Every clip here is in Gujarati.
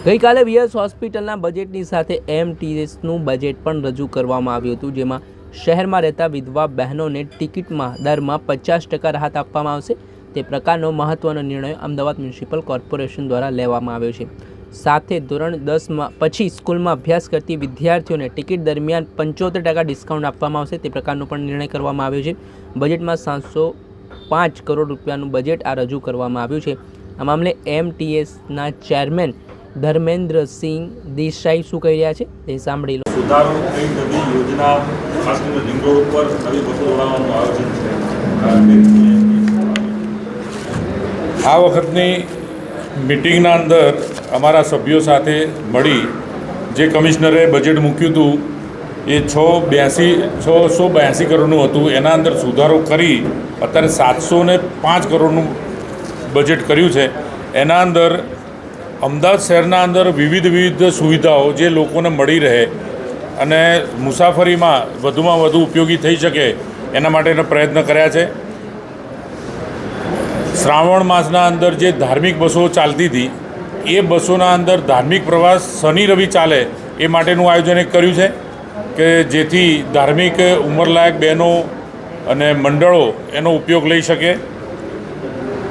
ગઈકાલે વીએસ હોસ્પિટલના બજેટની સાથે એમટીએસનું બજેટ પણ રજૂ કરવામાં આવ્યું હતું, જેમાં શહેરમાં રહેતા વિધવા બહેનોને ટિકિટમાં દરમાં 50% રાહત આપવામાં આવશે. તે પ્રકારનો મહત્વનો નિર્ણય અમદાવાદ મ્યુનિસિપલ કોર્પોરેશન દ્વારા લેવામાં આવ્યો છે. સાથે ધોરણ 10 પછી સ્કૂલમાં અભ્યાસ કરતી વિદ્યાર્થીઓને ટિકિટ દરમિયાન 75% ડિસ્કાઉન્ટ આપવામાં આવશે. તે પ્રકારનો પણ નિર્ણય કરવામાં આવ્યો છે. બજેટમાં 705 કરોડ રૂપિયાનું બજેટ આ રજૂ કરવામાં આવ્યું છે. આ મામલે એમટીએસના ચેરમેન ધર્મેન્દ્રસિંહ દેસાઈ શું કહી રહ્યા છે તે સાંભળી લો. સુધારો કઈ નવી યોજના ખાસ કરીને રિંગ રોડ ઉપર નવી બસો દોડાવવાનું આયોજન છે. આ વખતની મિટિંગના અંદર અમારા સભ્યો સાથે મળી જે કમિશનરે બજેટ મૂક્યું હતું એ 682 કરોડનું હતું. એના અંદર સુધારો કરી અત્યારે 705 કરોડનું બજેટ કર્યું છે. એના અંદર અમદાવાદ શહેરના અંદર વિવિધ સુવિધાઓ જે લોકોને મળી રહે અને મુસાફરીમાં વધુમાં વધુ ઉપયોગી થઈ શકે એના માટેના પ્રયત્ન કર્યા છે. શ્રાવણ માસના અંદર જે ધાર્મિક બસો ચાલતી હતી એ બસોના અંદર ધાર્મિક પ્રવાસ શનિ રવિ ચાલે એ માટેનું આયોજન એક કર્યું છે કે જેથી ધાર્મિક ઉંમરલાયક બહેનો અને મંડળો એનો ઉપયોગ લઈ શકે.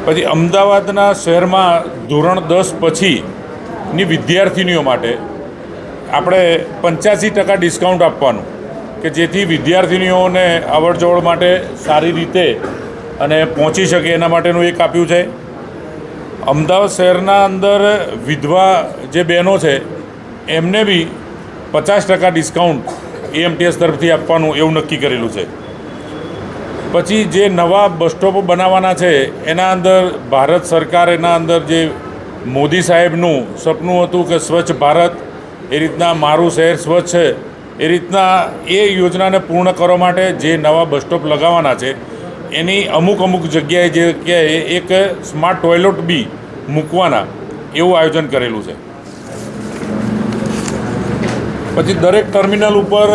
પછી અમદાવાદના શહેરમાં ધોરણ 10 પછીની વિદ્યાર્થીનીઓ માટે આપણે 85% ડિસ્કાઉન્ટ આપવાનું કે જેથી વિદ્યાર્થીનીઓને અવરજવર માટે સારી રીતે અને પહોંચી શકે એના માટેનું એક આપ્યું છે. અમદાવાદ શહેરના અંદર વિધવા જે બહેનો છે એમને બી 50% ડિસ્કાઉન્ટ એમટીએસ તરફથી આપવાનું એવું નક્કી કરેલું છે. પછી જે નવા બસ સ્ટોપ બનાવવાના છે એના અંદર ભારત સરકાર એના અંદર જે મોદી સાહેબનું સપનું હતું કે સ્વચ્છ ભારત એ રીતના મારું શહેર સ્વચ્છ છે એ રીતના એ યોજનાને પૂર્ણ કરવા માટે જે નવા બસ સ્ટોપ લગાવવાના છે એની અમુક જગ્યાએ જે કે એક સ્માર્ટ ટોયલેટ બી મૂકવાના એવું આયોજન કરેલું છે. પછી દરેક ટર્મિનલ ઉપર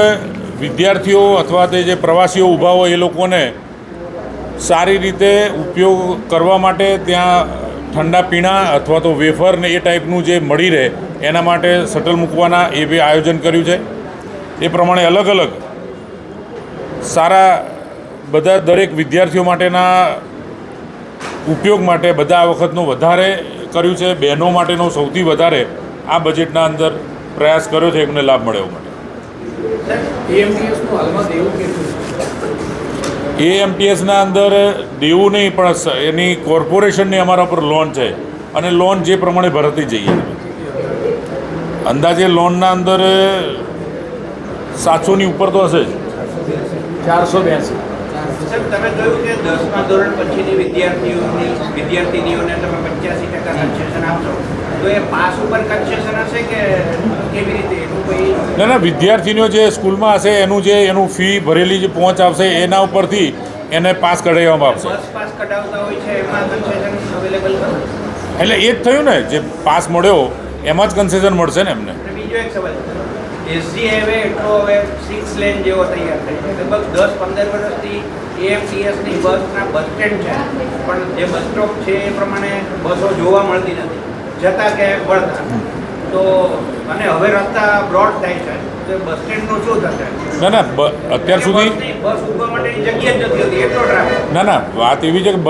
વિદ્યાર્થીઓ અથવા તે જે પ્રવાસીઓ ઊભા હોય એ લોકોને સારી રીતે ઉપયોગ કરવા માટે ત્યાં ઠંડા પીણા અથવા તો વેફર ને એ ટાઈપનું જે મળી રહે એના માટે શટલ મૂકવાના એ બી આયોજન કર્યું છે. એ પ્રમાણે અલગ સારા બધા દરેક વિદ્યાર્થીઓ માટેના ઉપયોગ માટે બધા આ વખતનું વધારે કર્યું છે. બહેનો માટેનો સૌથી વધારે આ બજેટના અંદર પ્રયાસ કર્યો છે એમને લાભ મળે એવું માટે. એએમટીએસના અંદર દેવું નહીં પણ એની કોર્પોરેશનની અમારા પર લોન છે અને લોન જે પ્રમાણે ભરતી જઈએ અંદાજે લોનના અંદર 700ની ઉપર તો હશે જ. 482. તમે કહ્યું કે 10મા ધોરણ પછીની વિદ્યાર્થીનીઓને તમે 85% કન્સેશન આપશો, તો એ પાસ ઉપર કન્સેશન હશે કે કેવી રીતે એનું કોઈ? ના, વિદ્યાર્થીનીઓ જે સ્કૂલમાં હશે એનું ફી ભરેલી જે પહોંચ આવશે એના ઉપરથી એને પાસ કઢાવવામાં આવશે. બસ પાસ કઢાવતા હોય છે એમાં કન્સેશન અવેલેબલ કરો એટલે એ જ થયું ને, જે પાસ મળ્યો એમાં જ કન્સેશન મળશે ને એમને. બીજો એક સવાલ, એસજી હાઈવે એટલો હવે 6 લેન જેવો તૈયાર થાય છે. લગભગ 10-15 વર્ષથી એએમટીએસની બસના બસ સ્ટેન્ડ છે પણ જે બસ સ્ટોપ છે એ પ્રમાણે બસો જોવા મળતી નથી, જતા કે વળતા. તો અને હવે રસ્તા બ્રોડ થાય છે તો બસ સ્ટેન્ડનું શું થશે? ના, અત્યાર સુધી બસ ઊભા માટેની જગ્યા જ નથી હોતી, એટલો ટ્રાફિક. ના, વાત એવી છે કે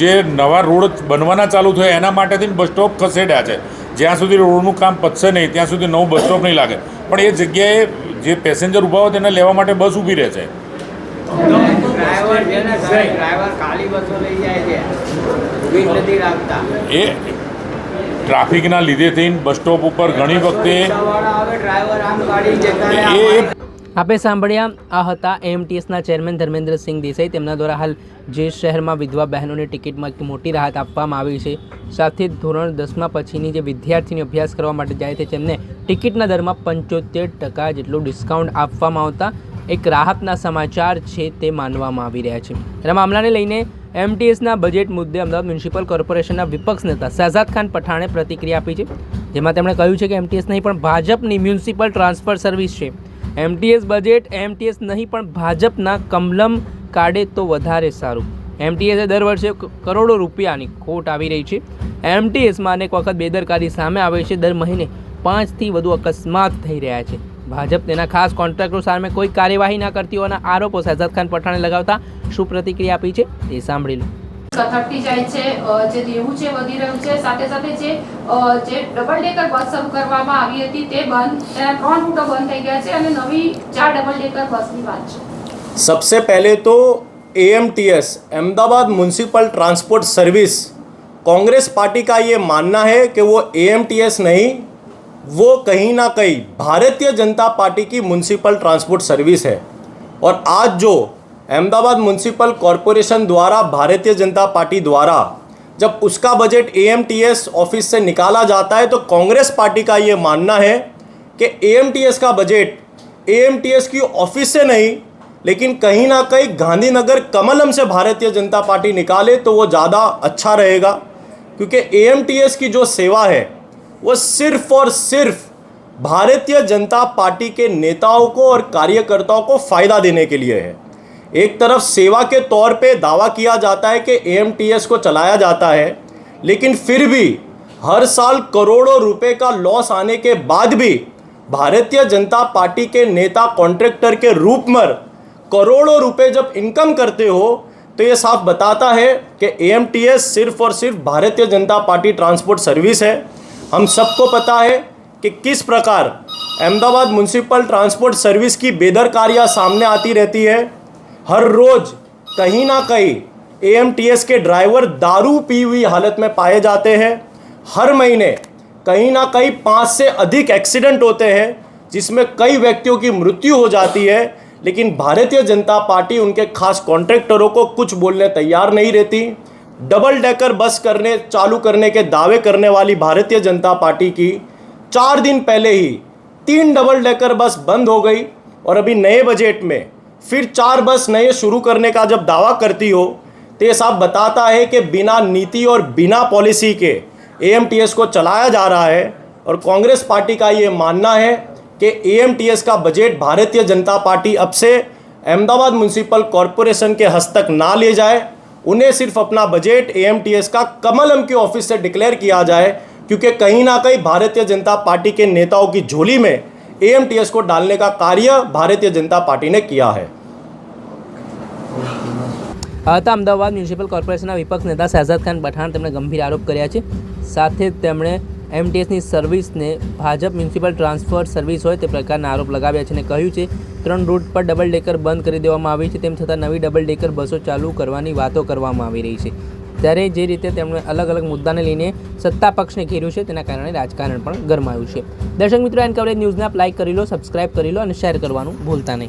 જે નવા રોડ બનવાના ચાલુ થયા એના માટેથી બસ સ્ટોપ ખસેડ્યા છે. જ્યાં સુધી રોડનું કામ પતશે નહીં ત્યાં સુધી નવું બસ સ્ટોપ નહીં લાગે, પણ એ જગ્યાએ જે પેસેન્જર ઊભા હોય તેને લેવા માટે બસ ઊભી રહે છે. એ ટ્રાફિકના લીધે થઈને બસ સ્ટોપ ઉપર ઘણી વખતે આપે સાંભળ્યા. આ હતા એમટીએસના ચેરમેન ધર્મેન્દ્રસિંહ દેસાઈ. તેમના દ્વારા હાલ જે શહેરમાં વિધવા બહેનોને ટિકિટમાં મોટી રાહત આપવામાં આવી છે, સાથે ધોરણ 10મા પછીની જે વિદ્યાર્થીની અભ્યાસ કરવા માટે જાય છે તેમને ટિકિટના દરમાં 75% જેટલું ડિસ્કાઉન્ટ આપવામાં આવતા એક રાહતના સમાચાર છે તે માનવામાં આવી રહ્યા છે. આ મામલાને લઈને એમટીએસના બજેટ મુદ્દે અમદાવાદ મ્યુનિસિપલ કોર્પોરેશનના વિપક્ષ નેતા શહેજાદ ખાન પઠાણે પ્રતિક્રિયા આપી છે, જેમાં તેમણે કહ્યું છે કે એમટીએસ નહીં પણ ભાજપની મ્યુનિસિપલ ટ્રાન્સફર સર્વિસ છે. એમટીએસ બજેટ એમટીએસ નહીં પણ ભાજપના કમલમ કાઢે તો વધારે સારું. એમટીએસે દર વર્ષે કરોડો રૂપિયાની ખોટ આવી રહી છે. એમટીએસમાં અનેક વખત બેદરકારી સામે આવે છે. દર મહિને 5થી વધુ અકસ્માત થઈ રહ્યા છે. ભાજપ તેના ખાસ કોન્ટ્રાક્ટરો સામે કોઈ કાર્યવાહી ના કરતી હોવાના આરોપો શહેજાદ ખાન પઠાણે લગાવતા શું પ્રતિક્રિયા આપી છે તે સાંભળી લો. કથળતી જાય છે, જે દેવું છે વધી રહ્યું છે, સાથે સાથે જે ડબલ ડેકર બસ શરૂ કરવામાં આવી હતી તે બંધ, તેના 3 રૂટો બંધ થઈ ગયા છે અને નવી 4 डबल डेकर બસની વાત છે. सबसे पहले तो AMTS Ahmedabad municipal transport service Congress party का ये मानना है कि वो AMTS नहीं, वो कहीं ना कहीं भारतीय जनता पार्टी की म्यूनसिपल ट्रांसपोर्ट सर्विस है. और आज जो अहमदाबाद म्यूनसिपल कॉरपोरेशन द्वारा भारतीय जनता पार्टी द्वारा जब उसका बजट AMTS ऑफिस से निकाला जाता है तो कांग्रेस पार्टी का ये मानना है कि AMTS का बजट AMTS की ऑफिस से नहीं लेकिन कहीं ना कहीं गांधीनगर कमलम से भारतीय जनता पार्टी निकाले तो वो ज़्यादा अच्छा रहेगा, क्योंकि AMTS की जो सेवा है वो सिर्फ और सिर्फ भारतीय जनता पार्टी के नेताओं को और कार्यकर्ताओं को फ़ायदा देने के लिए है. एक तरफ सेवा के तौर पे दावा किया जाता है कि AMTS को चलाया जाता है, लेकिन फिर भी हर साल करोड़ों रुपए का लॉस आने के बाद भी भारतीय जनता पार्टी के नेता कॉन्ट्रैक्टर के रूप में करोड़ों रुपए जब इनकम करते हो तो ये साफ बताता है कि AMTS सिर्फ और सिर्फ Bharatiya Janata party transport service है. हम सबको पता है कि किस प्रकार अहमदाबाद म्यूनसिपल ट्रांसपोर्ट सर्विस की बेदरकारियाँ सामने आती रहती है. हर रोज़ कहीं ना कहीं AMTS के ड्राइवर दारू पी हुई हालत में पाए जाते हैं. हर महीने कहीं ना कहीं 5 से अधिक एक्सीडेंट होते हैं जिसमें कई व्यक्तियों की मृत्यु हो जाती है, लेकिन भारतीय जनता पार्टी उनके खास कॉन्ट्रैक्टरों को कुछ बोलने तैयार नहीं रहती. डबल डेकर बस चालू करने के दावे करने वाली भारतीय जनता पार्टी की 4 दिन पहले ही 3 डबल डेकर बस बंद हो गई और अभी नए बजट में फिर 4 बस नए शुरू करने का जब दावा करती हो तो ये साफ बताता है कि बिना नीति और बिना पॉलिसी के AMTS को चलाया जा रहा है. और कांग्रेस पार्टी का ये मानना है कि AMTS का बजट भारतीय जनता पार्टी अब से अहमदाबाद म्यूनसिपल कॉरपोरेशन के हस्तक ना ले जाए. उन्हें सिर्फ अपना बजट AMTS का कमलम के ऑफिस से डिक्लेयर किया जाए, क्योंकि कहीं ना कहीं भारतीय जनता पार्टी के नेताओं की झोली में AMTS को डालने का कार्य भारतीय जनता पार्टी ने किया है. હતા અમદાવાદ મ્યુનિસિપલ કોર્પોરેશનના વિપક્ષ નેતા શહેજાદ ખાન પઠાણ. તેમણે ગંભીર આરોપ કર્યા છે. સાથે તેમણે AMTSની સર્વિસને ભાજપ મ્યુનિસિપલ ટ્રાન્સપોર્ટ સર્વિસ હોય તે પ્રકારના આરોપ લગાવ્યા છે અને કહ્યું છે 3 રૂટ પર ડબલ ડેકર બંધ કરી દેવામાં આવી છે, તેમ છતાં નવી ડબલ ડેકર બસો ચાલુ કરવાની વાતો કરવામાં આવી રહી છે. ત્યારે જે રીતે તેમણે અલગ અલગ મુદ્દાને લઈને સત્તા પક્ષને ઘેર્યું છે તેના કારણે રાજકારણ પણ ગરમાયું છે. દર્શક મિત્રો, એન કવરેજ ન્યૂઝને આપ લાઇક કરી લો, સબસ્ક્રાઇબ કરી લો અને શેર કરવાનું ભૂલતા નહીં.